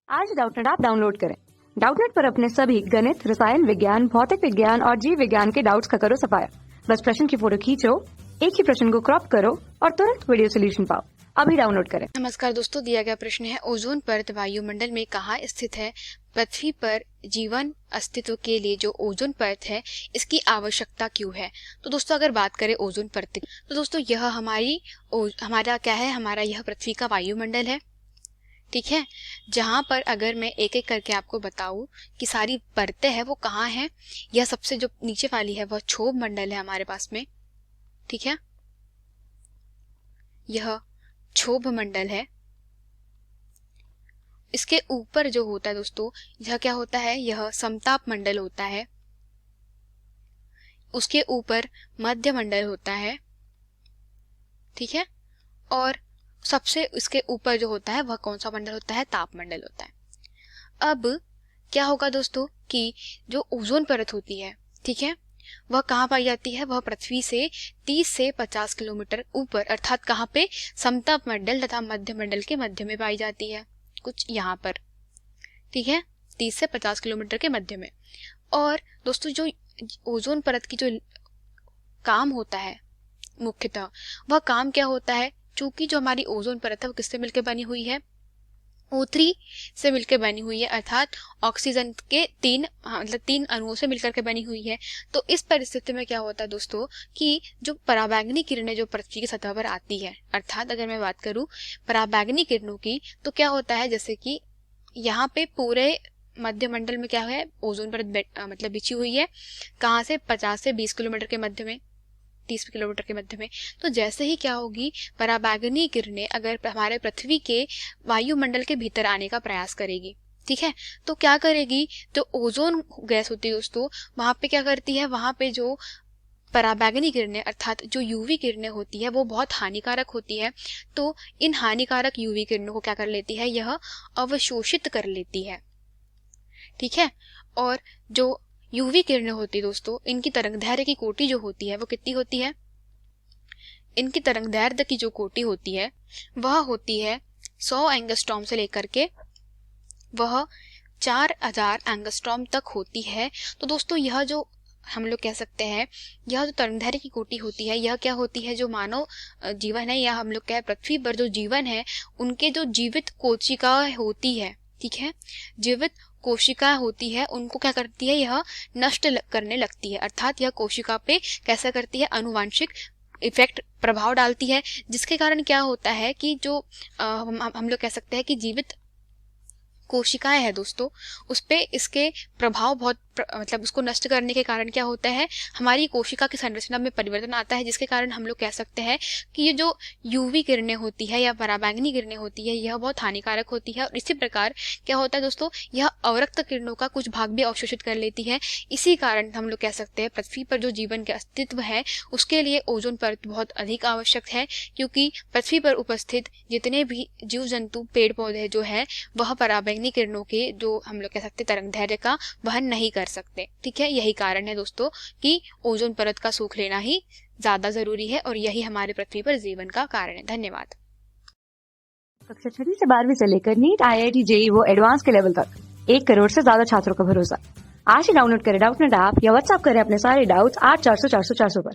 आज Doubtnut app download करें। Doubtnut पर अपने सभी गणित, रसायन विज्ञान, भौतिक विज्ञान और जीव विज्ञान के डाउट्स का करो सफाया। बस प्रश्न की फोटो खींचो, एक ही प्रश्न को क्रॉप करो और तुरंत वीडियो सोल्यूशन पाओ। अभी डाउनलोड करें। नमस्कार दोस्तों, दिया गया प्रश्न है ओजोन परत वायुमंडल में कहाँ स्थित है? पृथ्वी पर जीवन अस्तित्व के लिए जो ओजोन परत है इसकी आवश्यकता क्यों है? तो दोस्तों अगर बात करें ओजोन परत तो दोस्तों यह हमारा क्या है, हमारा यह पृथ्वी का वायुमंडल है। ठीक है, जहां पर अगर मैं एक एक करके आपको बताऊं कि सारी परतें हैं वो कहाँ हैं। यह सबसे जो नीचे वाली है वह क्षोभ मंडल है हमारे पास में। ठीक है, यह क्षोभ मंडल है। इसके ऊपर जो होता है दोस्तों, यह क्या होता है, यह समताप मंडल होता है। उसके ऊपर मध्य मंडल होता है। ठीक है, और सबसे इसके ऊपर जो होता है वह कौन सा मंडल होता है? ताप मंडल होता है। अब क्या होगा दोस्तों कि जो ओजोन परत होती है, ठीक है, वह कहाँ पाई जाती है? वह पृथ्वी से 30 से 50 किलोमीटर ऊपर, अर्थात कहाँ पे? समताप मंडल तथा मध्य मंडल के मध्य में पाई जाती है, कुछ यहाँ पर। ठीक है, 30 से 50 किलोमीटर के मध्य में। और दोस्तों जो ओजोन परत की जो काम होता है मुख्यतः, वह काम क्या होता है? चूंकि जो हमारी ओजोन परत है वो किससे मिलकर बनी हुई है? O3 से मिलकर बनी हुई है, अर्थात ऑक्सीजन के तीन अणुओं से मिलकर के बनी हुई है। तो इस परिस्थिति में क्या होता है दोस्तों कि जो पराबैंगनी किरणें जो पृथ्वी की सतह पर आती है, अर्थात अगर मैं बात करूं पराबैंगनी किरणों की, तो क्या होता है, जैसे कि यहाँ पे पूरे मध्य मंडल में क्या है, ओजोन परत मतलब बिछी हुई है। कहाँ से? 50 से 20 किलोमीटर के मध्य में, 30 किलोमीटर के मध्य में। तो जैसे ही क्या होगी, पराबैंगनी किरणें अगर हमारे पृथ्वी के वायुमंडल के भीतर आने का प्रयास करेगी, ठीक है, तो क्या करेगी, जो ओजोन गैस होती है दोस्तों, वहां पे क्या करती है, वहां पे जो पराबैंगनी किरणें अर्थात जो यूवी किरणें होती है वो बहुत हानिकारक होती है। तो इन हानिकारक यूवी किरणों को क्या कर लेती है, यह अवशोषित कर लेती है। ठीक है, और जो यूवी किरणें होती है दोस्तों, इनकी तरंगदैर्घ्य की कोटि जो होती है वो कितनी होती है? इनकी तरंगदैर्घ्य की जो कोटि होती है वह होती है 100 एंगस्ट्रॉम से लेकर के वह 4000 एंगस्ट्रॉम तक होती है। तो दोस्तों यह जो हम लोग कह सकते हैं, यह जो तरंगदैर्घ्य की कोटि होती है, यह क्या होती है, जो मानव जीवन है या हम लोग कह पृथ्वी पर जो जीवन है उनके जो जीवित कोशिका होती है, ठीक है, जीवित कोशिका होती है, उनको क्या करती है, यह नष्ट करने लगती है। अर्थात यह कोशिका पे कैसा करती है, अनुवांशिक इफेक्ट प्रभाव डालती है, जिसके कारण क्या होता है कि जो हम लोग कह सकते हैं कि जीवित कोशिकाएं है दोस्तों, उस पे इसके प्रभाव बहुत मतलब उसको नष्ट करने के कारण क्या होता है, हमारी कोशिका की संरचना में परिवर्तन आता है, जिसके कारण हम लोग कह सकते हैं कि ये जो यूवी किरणें होती है या पराबैंगनी किरणें होती है यह बहुत हानिकारक होती है। और इसी प्रकार क्या होता है दोस्तों, यह अवरक्त किरणों का कुछ भाग भी अवशोषित कर लेती है। इसी कारण हम लोग कह सकते हैं पृथ्वी पर जो जीवन के अस्तित्व है उसके लिए ओजोन परत बहुत अधिक आवश्यक है, क्योंकि पृथ्वी पर उपस्थित जितने भी जीव जंतु पेड़ पौधे जो है वह पराबैंगनी किरणों के जो हम लोग कह सकते हैं तरंगदैर्घ्य का वहन नहीं कर सकते। ठीक है, यही कारण है दोस्तों कि ओजोन परत का सूख लेना ही ज्यादा जरूरी है और यही हमारे पृथ्वी पर जीवन का कारण है। धन्यवाद। कक्षा 6 से 12वीं से लेकर नीट, IIT, JEE वो एडवांस के लेवल तक 1 करोड़ से ज्यादा छात्रों का भरोसा। आज ही डाउनलोड करें डाउटनेट ऐप या व्हाट्सएप करें अपने सारे डाउट्स 8400 400 400 पर।